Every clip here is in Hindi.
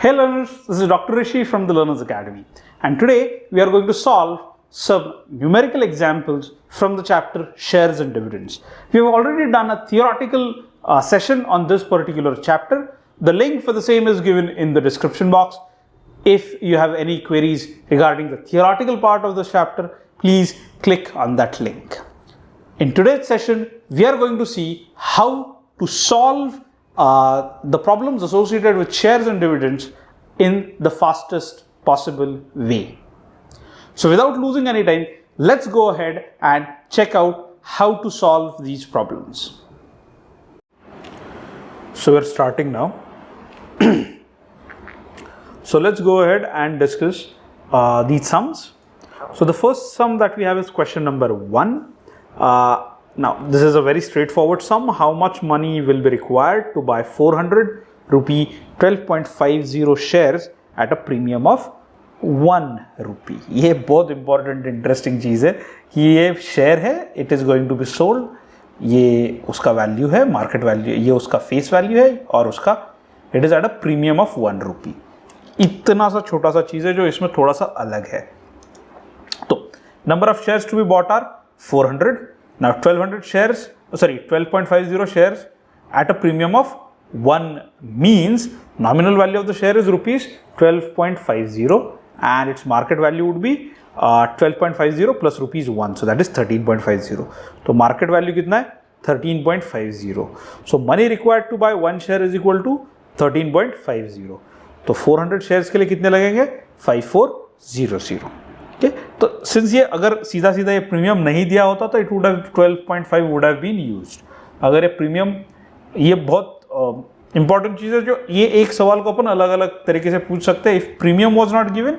Hey learners, this is Dr. Rishi from the Learners Academy, and today we are going to solve some numerical examples from the chapter Shares and Dividends. We have already done a theoretical session on this particular chapter. The link for the same is given in the description box. If you have any queries regarding the theoretical part of this chapter, please click on that link. In today's session, we are going to see how to solve the problems associated with shares and dividends in the fastest possible way. So without losing any time, let's go ahead and check out how to solve these problems. So we're starting now. So let's go ahead and discuss these sums. So the first sum that we have is question number 1. Now this is a very straightforward sum. How much money will be required to buy 400 rupee 12.50 shares at a premium of 1 rupee? ये बहुत important interesting चीज़ है कि ये शेयर है, it is going to be sold, ये उसका वैल्यू है, मार्केट वैल्यू, ये उसका फेस वैल्यू है और उसका it is at a premium of 1 rupee. इतना सा छोटा सा चीज़ है जो इसमें थोड़ा सा अलग है. तो number of shares to be bought are 400. Now 1200 shares, sorry 12.50 shares at a premium of 1 means nominal value of the share is rupees 12.50 and its market value would be 12.50 plus rupees 1, so that is 13.50. So market value कितना है 13.50. So money required to buy 1 share is equal to 13.50. तो 400 shares के लिए कितने लगेंगे 5400. तो सिंस ये अगर सीधा सीधा ये प्रीमियम नहीं दिया होता तो it would have 12.5 would have been used. अगर ये प्रीमियम, ये बहुत इंपॉर्टेंट चीज़ है जो ये एक सवाल को अपन अलग अलग तरीके से पूछ सकते हैं. If premium was not given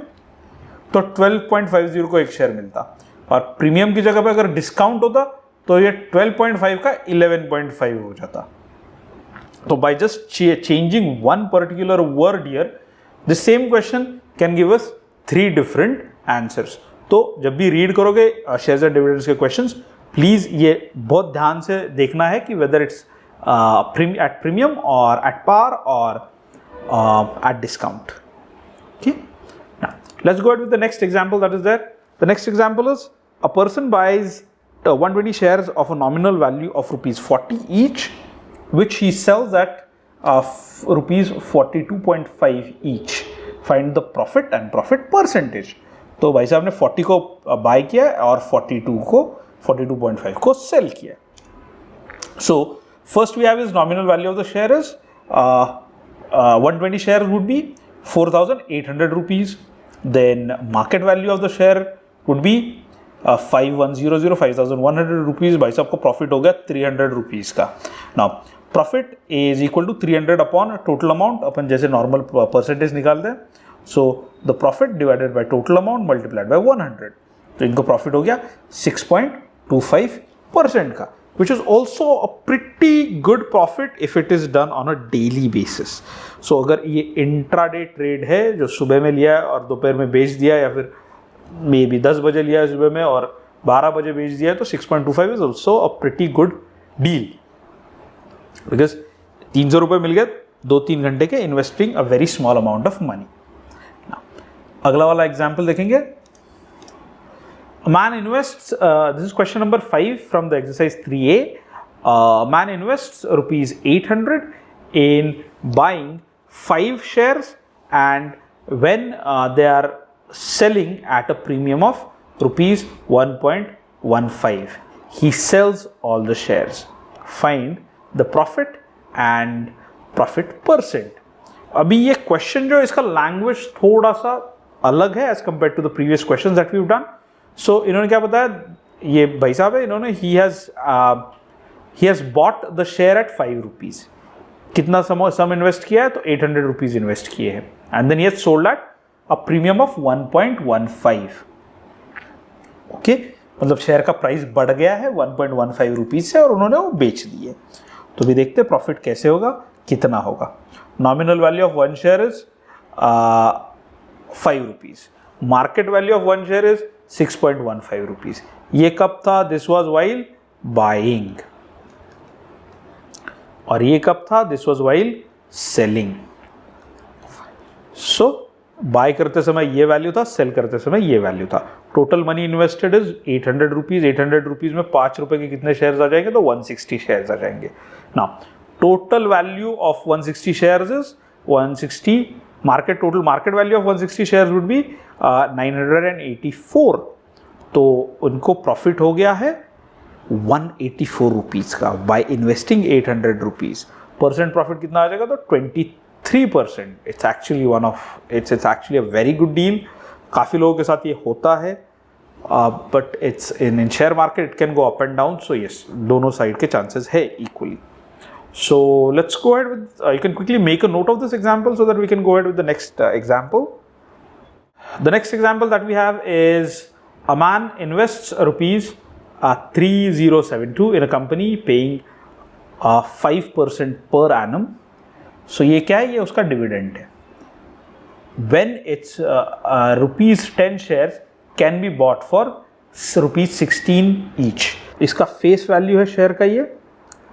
तो 12.50 को एक शेयर मिलता और प्रीमियम की जगह पे अगर डिस्काउंट होता तो ये 12.5 का 11.5 हो जाता. तो by just changing one particular word here the same question can give us 3 different answers. तो जब भी रीड करोगे शेयर्स एंड डिविडेंड्स के क्वेश्चंस, प्लीज ये बहुत ध्यान से देखना है कि वेदर इट्स एट प्रीमियम और एट पार और at discount. Okay, let's go with the next example that is there. The next example is a person buys 120 shares of a nominal value of rupees 40 each, which he sells at rupees 42.5 each. Find the profit and profit percentage. तो भाई साहब ने 40 को बाय किया और 42.5 को सेल किया. So first we have is nominal value of the share is 120 share would be 4,800 rupees. Then market value of the share would be 5,100 rupees. भाई साहब को प्रॉफिट हो गया 300 रुपीज का. Now profit is equal to 300 upon total amount. अपन जैसे नॉर्मल परसेंटेज निकालते हैं. So the profit divided by total amount multiplied by 100. तो इनको प्रॉफिट हो गया 6.25% का, which is also a pretty good profit if it is done on a daily basis. So अगर ये इंट्राडे ट्रेड है जो सुबह में लिया और दोपहर में बेच दिया या फिर मे बी 10 बजे लिया सुबह में और 12 बजे बेच दिया तो 6.25 is also a pretty good deal because 300 रुपये मिल गए 2-3 घंटे के investing a very small amount of money. अगला वाला एग्जाम्पल देखेंगे. Man invests, this is question number 5 from the exercise 3A. Man invests rupees 800 in buying 5 shares and when they are selling at a premium of rupees 1.15. He sells all the shares. Find the profit and profit percent. अभी ये क्वेश्चन जो इसका लैंग्वेज थोड़ा सा अलग है as compare to the previous question that we have done. So इन्होंने क्या बताया, ये भाई साहब है, इन्होंने ही has bought the share at 5 rupees. कितना सम इन्वेस्ट किया है तो 800 रुपीज इन्वेस्ट किए हैं and then he has sold at a premium of 1.15. Okay, मतलब शेयर का प्राइस बढ़ गया है 1.15 रुपीज से और उन्होंने वो बेच दिए. तो भी देखते प्रॉफिट कैसे होगा, कितना होगा. Nominal value of 1 share is 5 rupees. Market value of 1 share is 6.15 rupees. ये कब था? This was while buying. और ये कब था? This was while selling. So buy करते समय ये वैल्यू था, सेल करते समय ये वैल्यू था। Total money invested is 800 rupees. 800 rupees में 5 रुपए के कितने शेयर्स आ जाएंगे? तो 160 शेयर्स आ जाएंगे। Now total value of 160 shares is 160 market, total market value of 160 shares would be 984। तो उनको प्रॉफिट हो गया है 184 रुपीज का by investing 800 rupees. Percent profit कितना आ जाएगा? तो 23%। It's actually it's actually a very good deal. काफ़ी लोगों के साथ ये होता है, but it's in share market it can go up and down. So yes, दोनों साइड के चांसेस है equally. So let's go ahead with, you can quickly make a note of this example so that we can go ahead with the next example. The next example that we have is a man invests rupees 3072 in a company paying 5% per annum. So ये क्या है? ये उसका डिविडेंड है। When it's rupees 10 shares can be bought for rupees 16 each. इसका फेस वैल्यू है शेयर का ये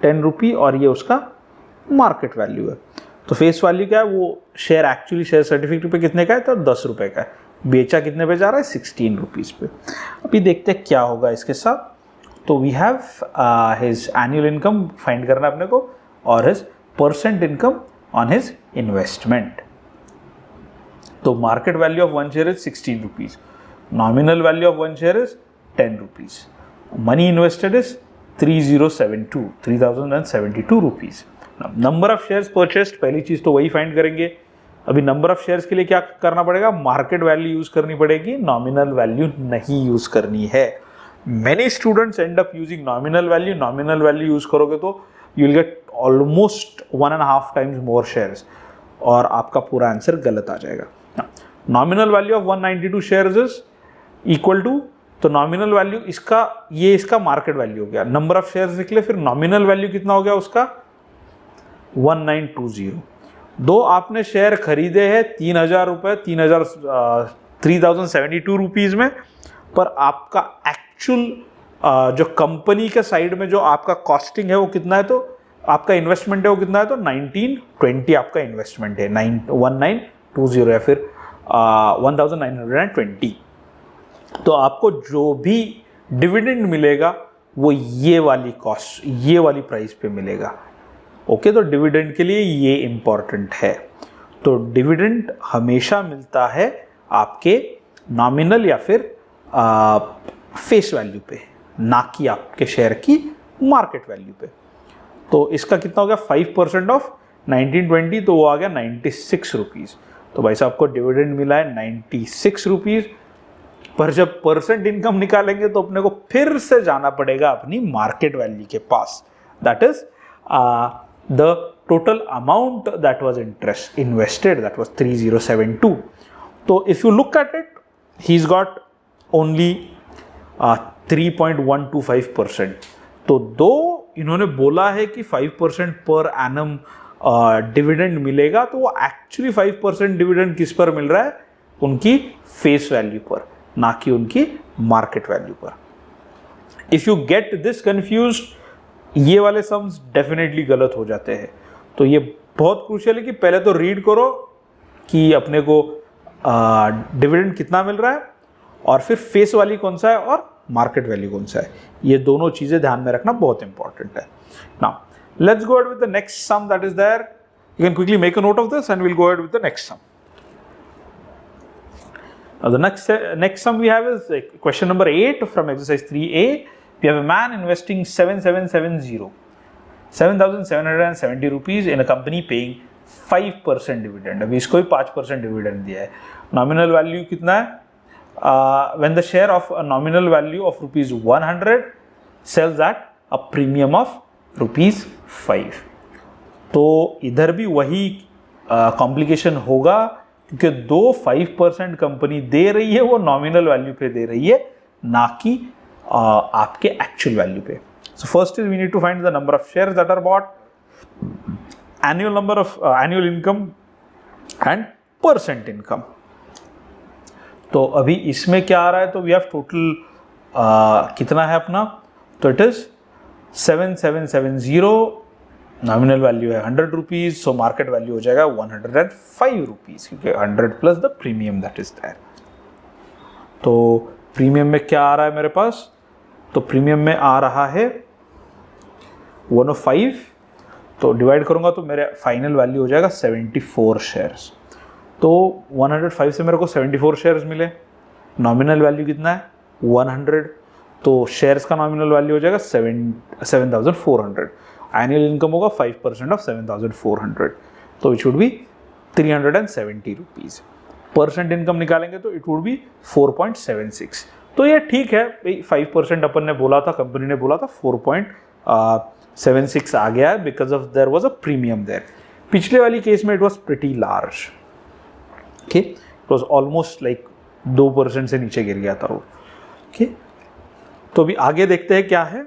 10 रुपी, और ये उसका मार्केट वैल्यू है। तो फेस वैल्यू क्या है? वो शेयर एक्चुअली शेयर सर्टिफिकेट पे कितने का है? तो 10 रुपए का है। बेचा कितने पे जा रहा है? 16 रुपीज़ पे। अभी देखते हैं क्या होगा इसके साथ। तो we have his annual income find करना अपने को, और his percent income on his investment. तो market value of 1 share is 16 rupees, nominal value of 1 share is 10 rupees, money invested is 3072 rupees. Number of shares purchased, पहली चीज़ तो वही फाइंड करेंगे। अभी नंबर ऑफ शेयर्स के लिए क्या करना पड़ेगा? मार्केट वैल्यू यूज़ करनी पड़ेगी, नॉमिनल वैल्यू नहीं यूज़ करनी है। Many students end up using nominal value. Nominal value use करोगे तो you will get almost 1.5 times more shares, और आपका पूरा आंसर गलत आ जाएगा। Nominal value of 192 shares is equal to, तो नॉमिनल वैल्यू इसका, ये इसका मार्केट वैल्यू हो गया। नंबर ऑफ शेयर्स निकले, फिर नॉमिनल वैल्यू कितना हो गया उसका? 1920। दो आपने शेयर खरीदे हैं 3000 रुपये, 3072 रुपीज़ में, पर आपका एक्चुअल जो कंपनी के साइड में जो आपका कॉस्टिंग है वो कितना है? तो आपका इन्वेस्टमेंट है वो कितना है? तो 1920 आपका इन्वेस्टमेंट है, 1920 या फिर 1920। तो आपको जो भी डिविडेंड मिलेगा वो ये वाली कॉस्ट, ये वाली प्राइस पे मिलेगा। ओके, तो डिविडेंड के लिए ये इंपॉर्टेंट है। तो डिविडेंड हमेशा मिलता है आपके नॉमिनल या फिर फेस वैल्यू पे, ना कि आपके शेयर की मार्केट वैल्यू पे। तो इसका कितना हो गया? 5% ऑफ 1920, तो वो आ गया 96 रुपीज़। तो भाई साहब को डिविडेंड मिला है 96 रुपीज़। पर जब परसेंट इनकम निकालेंगे तो अपने को फिर से जाना पड़ेगा अपनी मार्केट वैल्यू के पास। That is the total amount that was interest invested, that was 3072। तो if you look at it, he is got only 3.125%। तो दो इन्होंने बोला है कि 5% पर एनम डिविडेंड मिलेगा, तो वो एक्चुअली 5% डिविडेंड किस पर मिल रहा है? उनकी फेस वैल्यू पर, ना कि उनकी मार्केट वैल्यू पर। If you get this confuse, ये वाले सम्स डेफिनेटली गलत हो जाते हैं। तो ये बहुत क्रूशियल है कि पहले तो रीड करो कि अपने को डिविडेंड कितना मिल रहा है, और फिर फेस वैल्यू कौन सा है और मार्केट वैल्यू कौन सा है। ये दोनों चीजें ध्यान में रखना बहुत इंपॉर्टेंट है। Now let's go ahead with the next sum that is there. You can quickly make a note of this and we'll go ahead with the next sum. The next sum we have is question number 8 from exercise 3A. We have a man investing 7,770 rupees in a company paying 5% dividend. अभी इसको भी 5% डिविडेंड दिया है। नॉमिनल वैल्यू कितना है? When the share of a nominal value of rupees 100 sells at a premium of rupees 5. तो इधर भी वही कॉम्प्लिकेशन होगा, क्योंकि दो 5% कंपनी दे रही है, वो नॉमिनल वैल्यू पे दे रही है, ना कि आपके एक्चुअल वैल्यू पे। So first is we need to find the number of shares that are bought, annual number of annual income and percent income. तो अभी इसमें क्या आ रहा है? तो वी हैव टोटल कितना है अपना? तो इट इज 7770 नॉमिनल वैल्यू है 100 रुपीज, सो मार्केट वैल्यू हो जाएगा 105 रुपीज, क्योंकि 100 plus the premium that is there. तो प्रीमियम में क्या आ रहा है मेरे पास, तो प्रीमियम में आ रहा है 105, तो डिवाइड करूंगा तो मेरे फाइनल वैल्यू हो जाएगा 74 शेयर्स। तो 105 से मेरे को 74 शेयर्स मिले, नॉमिनल वैल्यू कितना है 100, तो शेयर्स का नॉमिनल वैल्यू हो जाएगा 7400, एनुअल इनकम होगा 5% ऑफ 7400, तो it should be 370 rupees. Percent income निकालेंगे तो इट वुड बी 4.76। तो ये ठीक है भाई, 5% अपन ने बोला था, कंपनी ने बोला था 4.76 आ गया है because of there was a premium there. पिछले वाली केस में it was pretty large, okay, it was almost like 2% से नीचे गिर गया था वो, ओके। तो अभी आगे देखते हैं क्या है।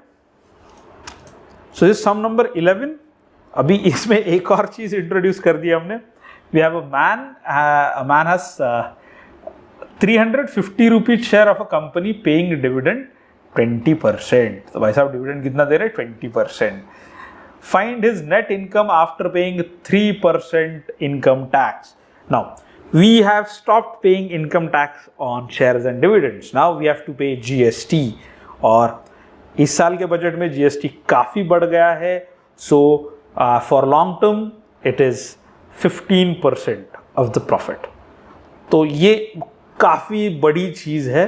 So this sum number 11। अभी इसमें एक और चीज इंट्रोड्यूस कर दिया हमने। We have a man has 350 rupees share of a company paying dividend 20%। तो भाई साहब डिविडेंड कितना दे रहे हैं 20%। Find his net income after paying 3% income tax. Now we have stopped paying income tax on shares and dividends. Now we have to pay GST, और इस साल के बजट में GST काफ़ी बढ़ गया है। So for long term it is 15% of the profit. तो ये काफ़ी बड़ी चीज़ है।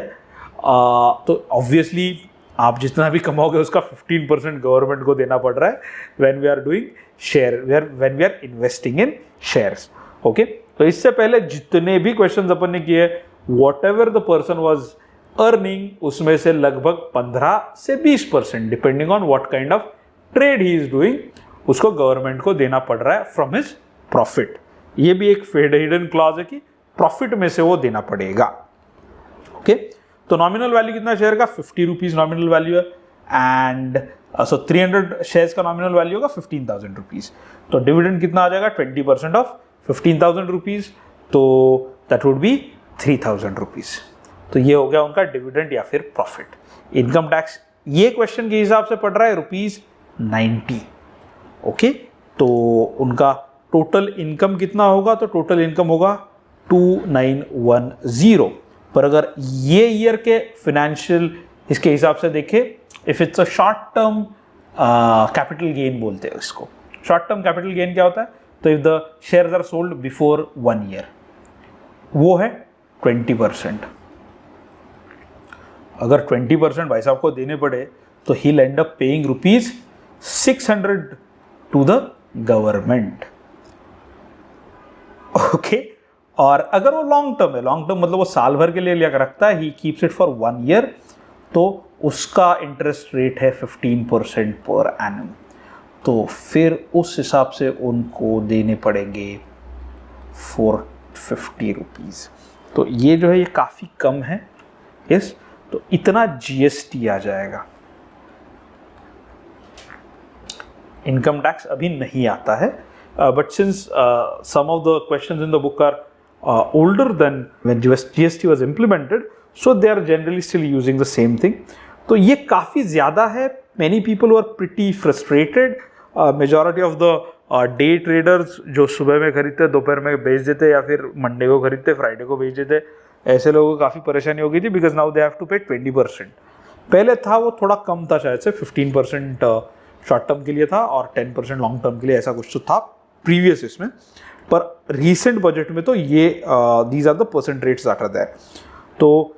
तो ऑब्वियसली आप जितना भी कमाओगे उसका 15% गवर्नमेंट को देना पड़ रहा है when we are doing share, when we are investing in shares, okay. तो इससे पहले जितने भी क्वेश्चंस अपन ने किए, whatever the person was earning, उसमें से लगभग 15 से 20% depending on what kind of trade he is doing, उसको गवर्नमेंट को देना पड़ रहा है फ्रॉम हिज प्रॉफिट। ये भी एक हिडन क्लॉज है कि प्रॉफिट में से वो देना पड़ेगा, ओके। तो नॉमिनल वैल्यू कितना शेयर का 50 रुपीज नॉमिनल वैल्यू है, एंड सो 300 शेयर्स का नॉमिनल वैल्यू होगा 15,000 रुपीज। तो डिविडेंड कितना आ जाएगा 20% ऑफ 15,000 रुपीज, तो दैट वुड बी 3,000 रुपीज। तो ये हो गया उनका डिविडेंड या फिर प्रॉफिट। इनकम टैक्स ये क्वेश्चन के हिसाब से पड़ रहा है ₹90, ओके। तो उनका टोटल इनकम कितना होगा, तो टोटल इनकम होगा 2910। पर अगर ये ईयर के फाइनेंशियल इसके हिसाब से देखें, if it's a short term capital gain बोलते हैं इसको। शॉर्ट टर्म कैपिटल गेन क्या होता है, तो if the shares are sold before 1 year, वो है 20%। अगर 20% भाई साहब को देने पड़े तो he will end up paying ₹600 to the government, okay. और अगर वो लॉन्ग टर्म है, लॉन्ग टर्म मतलब वो साल भर के लिए लिया रखता है, he keeps it for 1 year, तो उसका इंटरेस्ट रेट है 15% पर एनम। तो फिर उस हिसाब से उनको देने पड़ेंगे 450 रुपीज़। तो ये जो है ये काफ़ी कम है, यस। तो इतना GST आ जाएगा। इनकम टैक्स अभी नहीं आता है, but since some of the questions in the book are older than when GST was implemented, so they are generally still using the same thing. तो ये काफ़ी ज़्यादा है। Many people were pretty frustrated. Majority of the day traders जो सुबह में खरीदते दोपहर में बेच देते, या फिर मंडे को खरीदते फ्राइडे को बेच देते, ऐसे लोगों को काफ़ी परेशानी हो गई थी, because now they have to pay 20%। पहले था वो थोड़ा कम था, शायद से 15% शॉर्ट टर्म के लिए था और 10% लॉन्ग टर्म के लिए, ऐसा कुछ तो था प्रीवियस इसमें। पर रीसेंट बजट में तो ये these are the percent rates that are there. तो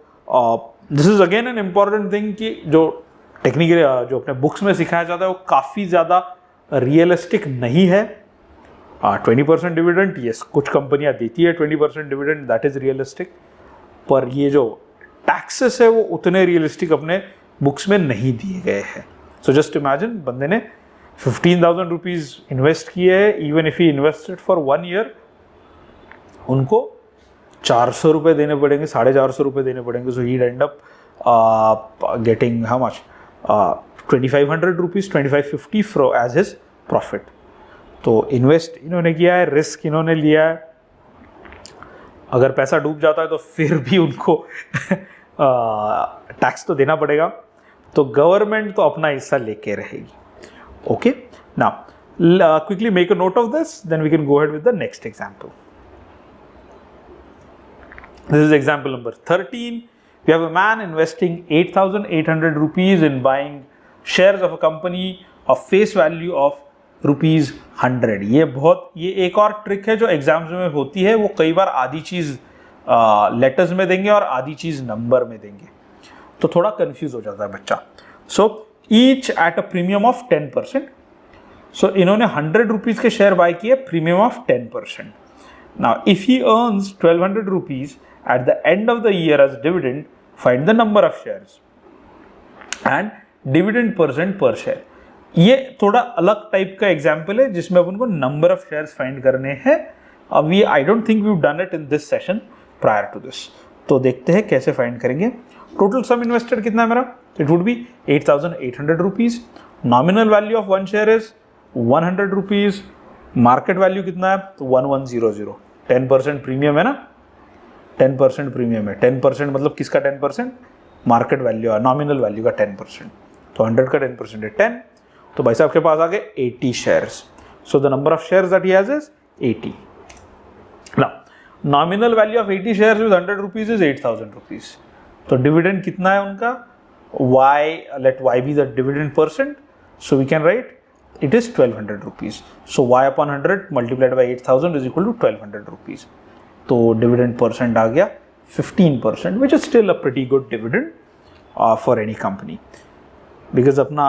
this is again an important thing कि जो टेक्निकली जो अपने बुक्स में सिखाया जाता है वो काफ़ी ज़्यादा रियलिस्टिक नहीं है। 20% डिविडेंड, यस, कुछ कंपनियां देती है 20% डिविडेंड, दैट इज रियलिस्टिक। पर ये जो टैक्सेस है वो उतने रियलिस्टिक अपने बुक्स में नहीं दिए गए हैं। सो जस्ट इमेजिन, बंदे ने 15,000 रुपीज़ इन्वेस्ट किए हैं, even if he invested for 1 year, उनको 400 रुपये देने पड़ेंगे, 450 रुपये देने पड़ेंगे। So he end up getting how much, 2,500 rupees, 2,550 as his profit. तो इन्वेस्ट इन्होंने किया है, रिस्क इन्होंने लिया है। अगर पैसा डूब जाता है तो फिर भी उनको टैक्स तो देना पड़ेगा। तो गवर्नमेंट तो अपना हिस्सा लेके रहेगी, okay. Now quickly make a note of this, then we can go ahead with the next example. This is example number 13. We have a man investing 8,800 rupees in buying shares of a company of face value of rupees 100. ये एक और ट्रिक है जो एग्जाम्स में होती है, वो कई बार आधी चीज़ लेटर्स में देंगे और आधी चीज़ नंबर में देंगे, तो थोड़ा कंफ्यूज हो जाता है बच्चा. So each eight a premium of 10%. सो इन्होंने 100 रुपीज़ के शेयर बाय किए, premium of 10%. Now if he earns 1200 rupees at the end of the year as dividend, find the number of shares and dividend percent per share. ये थोड़ा अलग टाइप का एग्जाम्पल है जिसमें अपन को नंबर ऑफ शेयर्स फाइंड करने हैं. अभी I don't think we done it in this session prior to this. तो देखते हैं कैसे फाइंड करेंगे. टोटल सम इन्वेस्टेड कितना है मेरा? It would be 8,800 rupees. Nominal value of one share is 100 rupees. Market value कितना है? तो 1100. 10% प्रीमियम है ना, 10% प्रीमियम है. 10% मतलब किसका 10%? मार्केट वैल्यू है, नॉमिनल वैल्यू का 10%. तो 100 का 10% है 10. तो भाई साहब के पास आ गए 80 shares. So the number of shares that he has is 80. Now nominal value of 80 shares with 100 rupees is 8,000 rupees. तो डिविडेंड कितना है उनका? y, let y be the dividend percent. So we can write it is 1200 rupees. So y upon 100 multiplied by 8,000 is equal to 1200 rupees. तो डिविडेंड परसेंट आ गया 15%, which is still a pretty good dividend for any company. Because अपना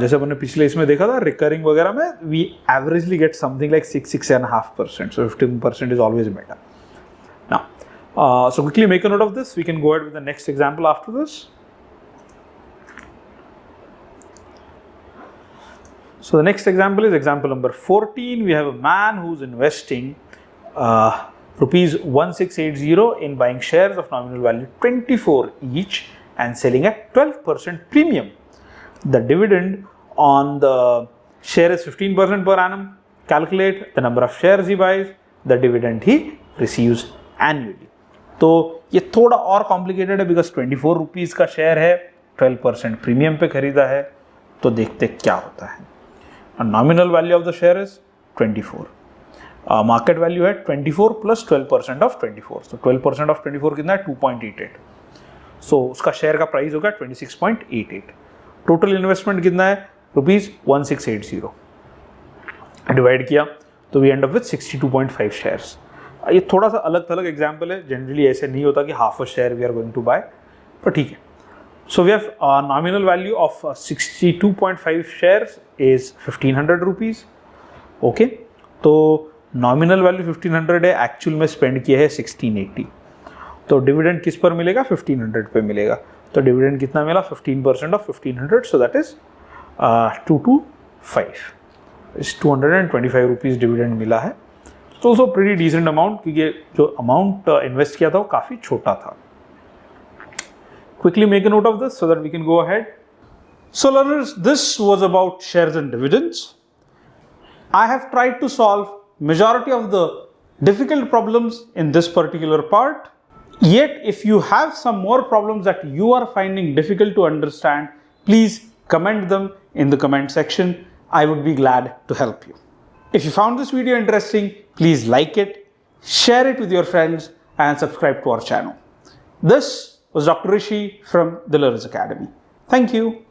जैसे अपने पिछले इसमें देखा था रिकरिंग वगैरह में, we averagely get something like 6.5%. So 15% is always better. Now so quickly make a note of this. We can go ahead with the next example after this. So the next example is example number 14. We have a man who's investing rupees 1680 in buying shares of nominal value 24 each and selling at 12% premium. The dividend on the share is 15% per annum. Calculate the number of shares he buys, the dividend he receives annually. तो ये थोड़ा और कॉम्प्लिकेटेड है बिकॉज 24 रुपीज़ का शेयर है, 12% प्रीमियम पे खरीदा है. तो देखते क्या होता है. Nominal value of the share is 24. Market value है 24 प्लस 12% ऑफ 24. तो 12% ऑफ 24 कितना है? 2.88. सो उसका शेयर का प्राइस होगा 26.88. टोटल इन्वेस्टमेंट कितना है? रुपीज 1680. डिवाइड किया तो we end up with 62.5 shares. ये थोड़ा सा अलग थलग एग्जाम्पल है. जनरली ऐसे नहीं होता कि half a share we are going to buy, पर ठीक है. So we have nominal value of 62.5 shares is 1500 rupees. Okay, तो nominal value 1500 है, actual में spend किया है 1680. तो dividend किस पर मिलेगा? 1500 पे मिलेगा. तो dividend कितना मिला? 15% of 1500, so that is 225. इस 225 rupees dividend मिला है. तो also pretty decent amount, क्योंकि जो amount invest किया था वो काफ़ी छोटा था. Quickly make a note of this so that we can go ahead. So learners, this was about shares and dividends. I have tried to solve majority of the difficult problems in this particular part. Yet if you have some more problems that you are finding difficult to understand, please comment them in the comment section. I would be glad to help you. If you found this video interesting, please like it, share it with your friends and subscribe to our channel. This was Dr. Rishi from the Learners Academy. Thank you.